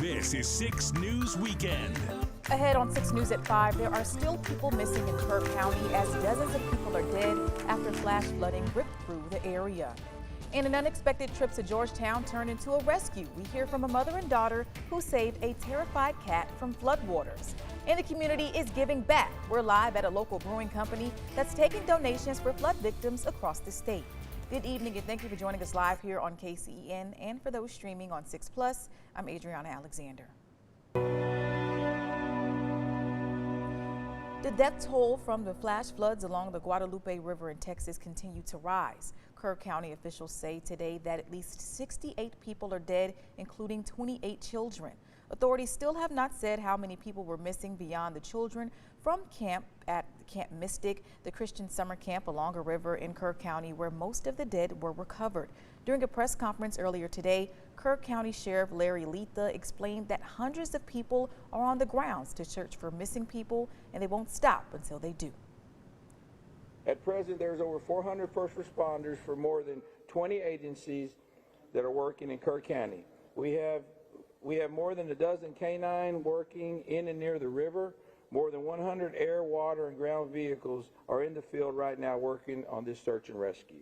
This is 6 News Weekend. Ahead on 6 News at 5, there are still people missing in Kerr County as dozens of people are dead after flash flooding ripped through the area. And an unexpected trip to Georgetown turned into a rescue. We hear from a mother and daughter who saved a terrified cat from floodwaters. And the community is giving back. We're live at a local brewing company that's taking donations for flood victims across the state. Good evening and thank you for joining us live here on KCEN and for those streaming on 6 Plus. I'm Adriana Alexander. The death toll from the flash floods along the Guadalupe River in Texas continue to rise. Kerr County officials say today that at least 68 people are dead, including 28 children. Authorities still have not said how many people were missing beyond the children from camp at Camp Mystic, the Christian summer camp along a river in Kerr County where most of the dead were recovered. During a press conference earlier today, Kerr County Sheriff Larry Letha explained that hundreds of people are on the grounds to search for missing people and they won't stop until they do. At present, there's over 400 first responders for more than 20 agencies that are working in Kerr County. We have more than a dozen canine working in and near the river. More than 100 air, water, and ground vehicles are in the field right now working on this search and rescue.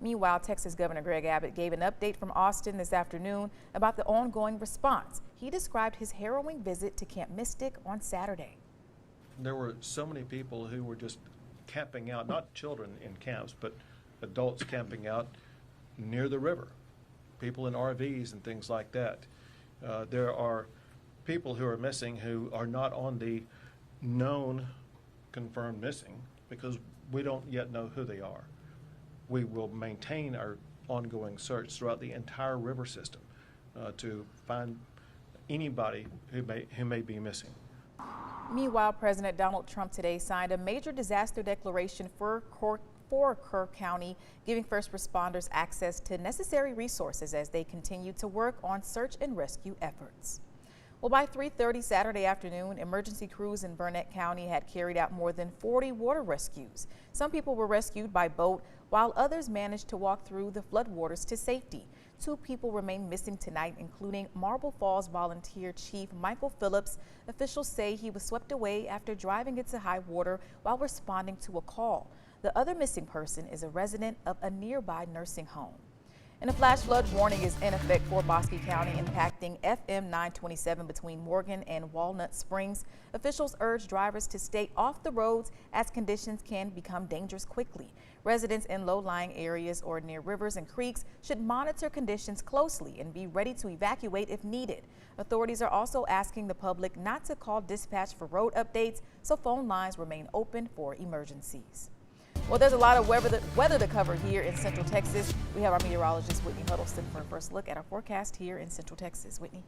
Meanwhile, Texas Governor Greg Abbott gave an update from Austin this afternoon about the ongoing response. He described his harrowing visit to Camp Mystic on Saturday. There were so many people who were just camping out, not children in camps, but adults camping out near the river, people in RVs and things like that. There are people who are missing who are not on the known confirmed missing because we don't yet know who they are. We will maintain our ongoing search throughout the entire river system to find anybody who may be missing. Meanwhile, President Donald Trump today signed a major disaster declaration for Kerr County, giving first responders access to necessary resources as they continue to work on search and rescue efforts. Well, by 3:30 Saturday afternoon, emergency crews in Burnett County had carried out more than 40 water rescues. Some people were rescued by boat, while others managed to walk through the floodwaters to safety. 2 people remain missing tonight, including Marble Falls volunteer chief Michael Phillips. Officials say he was swept away after driving into high water while responding to a call. The other missing person is a resident of a nearby nursing home. And a flash flood warning is in effect for Bosque County, impacting FM 927 between Morgan and Walnut Springs. Officials urge drivers to stay off the roads as conditions can become dangerous quickly. Residents in low-lying areas or near rivers and creeks should monitor conditions closely and be ready to evacuate if needed. Authorities are also asking the public not to call dispatch for road updates, so phone lines remain open for emergencies. Well, there's a lot of weather to cover here in Central Texas. We have our meteorologist, Whitney Huddleston, for a first look at our forecast here in Central Texas. Whitney.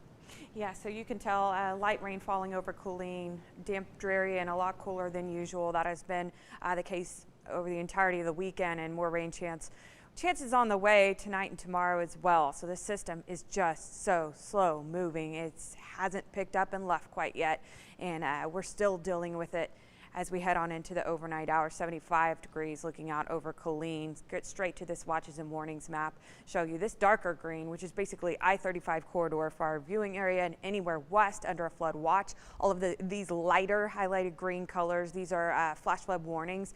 Yeah, so you can tell light rain falling over Colleen, damp, dreary, and a lot cooler than usual. That has been the case over the entirety of the weekend, and more rain chances on the way tonight and tomorrow as well. So this system is just so slow moving. It hasn't picked up and left quite yet, and we're still dealing with it as we head on into the overnight hours. 75 degrees looking out over Colleen. Get straight to this watches and warnings map. Show you this darker green, which is basically I-35 corridor for our viewing area, and anywhere west under a flood watch. All of these lighter highlighted green colors, these are flash flood warnings.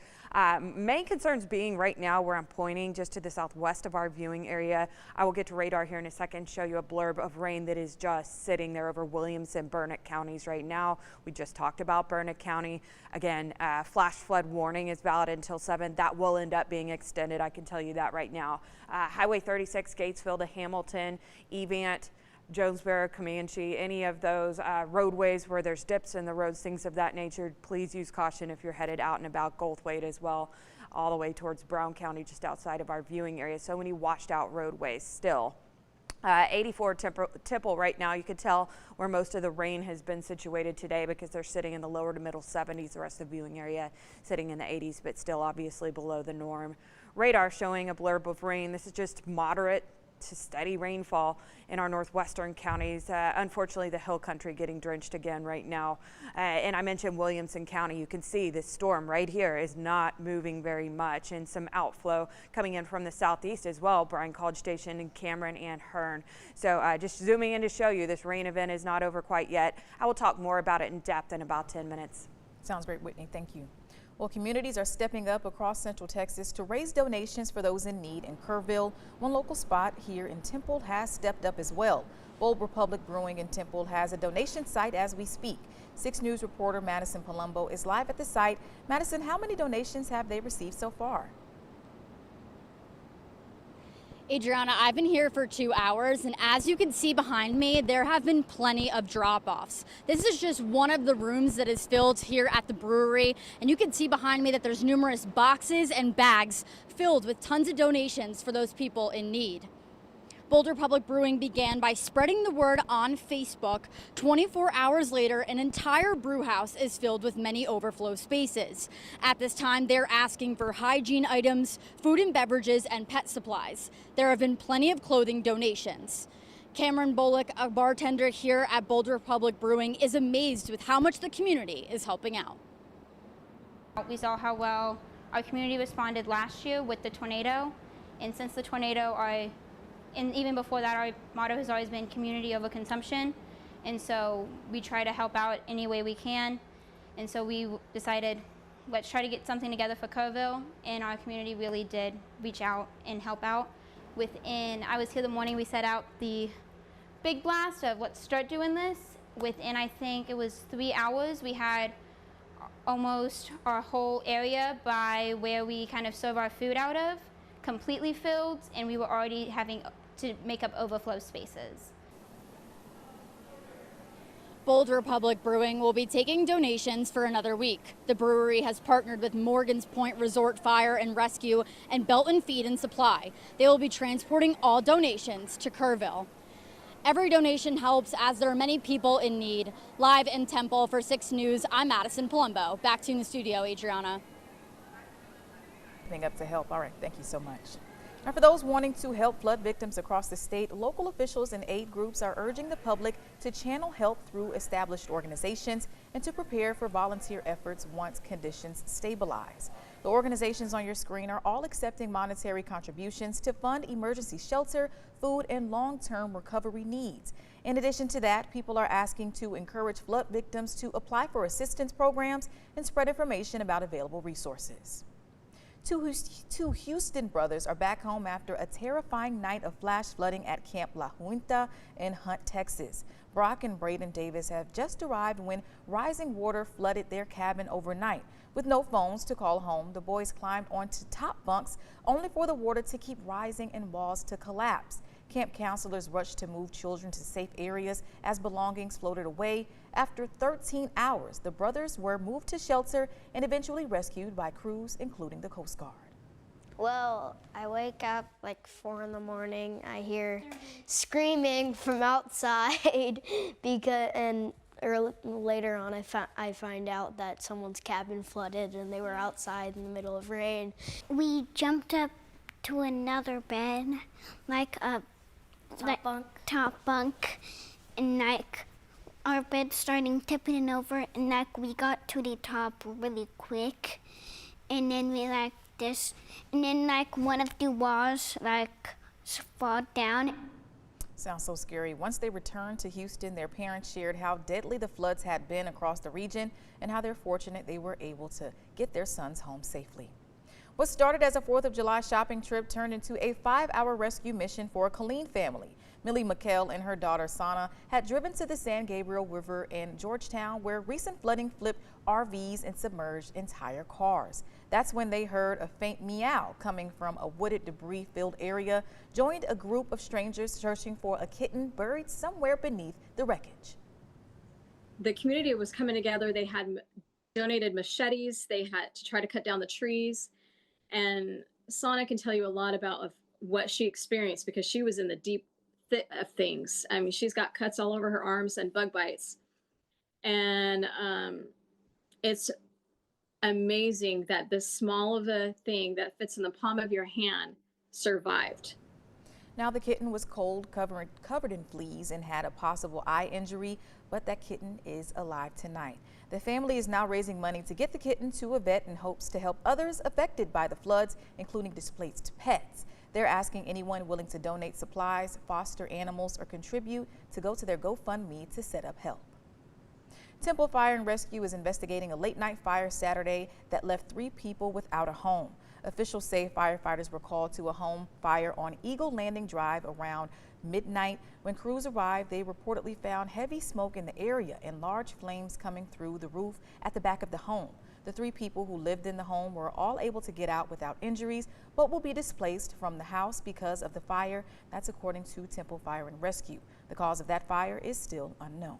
Main concerns being right now where I'm pointing just to the southwest of our viewing area. I will get to radar here in a second, show you a blurb of rain that is just sitting there over Williams and Burnett counties right now. We just talked about Burnett County. Again, flash flood warning is valid until 7. That will end up being extended, I can tell you that right now. Highway 36, Gatesville to Hamilton, Evant, Jonesboro, Comanche, any of those roadways where there's dips in the roads, things of that nature, please use caution if you're headed out and about. Goldthwaite as well, all the way towards Brown County, just outside of our viewing area. So many washed out roadways still. 84 Tipple right now. You could tell where most of the rain has been situated today because they're sitting in the lower to middle 70s. The rest of the viewing area sitting in the 80s, but still obviously below the norm. Radar showing a blurb of rain. This is just moderate to steady rainfall in our northwestern counties. Unfortunately, the hill country getting drenched again right now. And I mentioned Williamson County. You can see this storm right here is not moving very much, and some outflow coming in from the southeast as well. Bryan College Station and Cameron and Hearn. So just zooming in to show you this rain event is not over quite yet. I will talk more about it in depth in about 10 minutes. Sounds great, Whitney. Thank you. Well, communities are stepping up across Central Texas to raise donations for those in need in Kerrville. One local spot here in Temple has stepped up as well. Bold Republic Brewing in Temple has a donation site as we speak. 6 News reporter Madison Palumbo is live at the site. Madison, how many donations have they received so far? Adriana, I've been here for 2 hours, and as you can see behind me, there have been plenty of drop-offs. This is just one of the rooms that is filled here at the brewery, and you can see behind me that there's numerous boxes and bags filled with tons of donations for those people in need. Bold Republic Brewing began by spreading the word on Facebook. 24 hours later, an entire brew house is filled with many overflow spaces. At this time, they're asking for hygiene items, food and beverages, and pet supplies. There have been plenty of clothing donations. Cameron Bullock, a bartender here at Bold Republic Brewing, is amazed with how much the community is helping out. We saw how well our community responded last year with the tornado, and since the tornado, and even before that, our motto has always been community over consumption. And so we try to help out any way we can. And so we decided, let's try to get something together for Kerrville. And our community really did reach out and help out. I was here the morning we set out the big blast of let's start doing this. Within, I think it was 3 hours, we had almost our whole area by where we kind of serve our food out of completely filled, and we were already having to make up overflow spaces. Bold Republic Brewing will be taking donations for another week. The brewery has partnered with Morgan's Point Resort Fire and Rescue and Belton Feed and Supply. They will be transporting all donations to Kerrville. Every donation helps, as there are many people in need. Live in Temple for 6 News, I'm Madison Palumbo. Back to you in the studio, Adriana. Up to help. All right, thank you so much. Now, for those wanting to help flood victims across the state, local officials and aid groups are urging the public to channel help through established organizations and to prepare for volunteer efforts once conditions stabilize. The organizations on your screen are all accepting monetary contributions to fund emergency shelter, food, and long-term recovery needs. In addition to that, people are asking to encourage flood victims to apply for assistance programs and spread information about available resources. Two Houston brothers are back home after a terrifying night of flash flooding at Camp Launta in Hunt, Texas. Brock and Braden Davis have just arrived when rising water flooded their cabin overnight. With no phones to call home, the boys climbed onto top bunks only for the water to keep rising and walls to collapse. Camp counselors rushed to move children to safe areas as belongings floated away. After 13 hours, the brothers were moved to shelter and eventually rescued by crews, including the Coast Guard. Well, I wake up like 4 in the morning. I hear screaming from outside later on I find out that someone's cabin flooded and they were outside in the middle of rain. We jumped up to another bed, like a top bunk, and like our bed starting tipping over, and like we got to the top really quick, and then we like this, and then like one of the walls like fall down. Sounds so scary. Once they returned to Houston, their parents shared how deadly the floods had been across the region and how they're fortunate they were able to get their sons home safely. What started as a 4th of July shopping trip turned into a 5-hour rescue mission for a Killeen family. Millie McKell and her daughter Sana had driven to the San Gabriel River in Georgetown, where recent flooding flipped RVs and submerged entire cars. That's when they heard a faint meow coming from a wooded, debris-filled area, joined a group of strangers searching for a kitten buried somewhere beneath the wreckage. The community was coming together. They had donated machetes. They had to try to cut down the trees. And Sana can tell you a lot about what she experienced because she was in the deep thick of things. I mean, she's got cuts all over her arms and bug bites. And it's amazing that this small of a thing that fits in the palm of your hand survived. Now, the kitten was cold, covered in fleas, and had a possible eye injury, but that kitten is alive tonight. The family is now raising money to get the kitten to a vet in hopes to help others affected by the floods, including displaced pets. They're asking anyone willing to donate supplies, foster animals, or contribute to go to their GoFundMe to set up help. Temple Fire and Rescue is investigating a late-night fire Saturday that left 3 people without a home. Officials say firefighters were called to a home fire on Eagle Landing Drive around midnight. When crews arrived, they reportedly found heavy smoke in the area and large flames coming through the roof at the back of the home. The 3 people who lived in the home were all able to get out without injuries, but will be displaced from the house because of the fire. That's according to Temple Fire and Rescue. The cause of that fire is still unknown.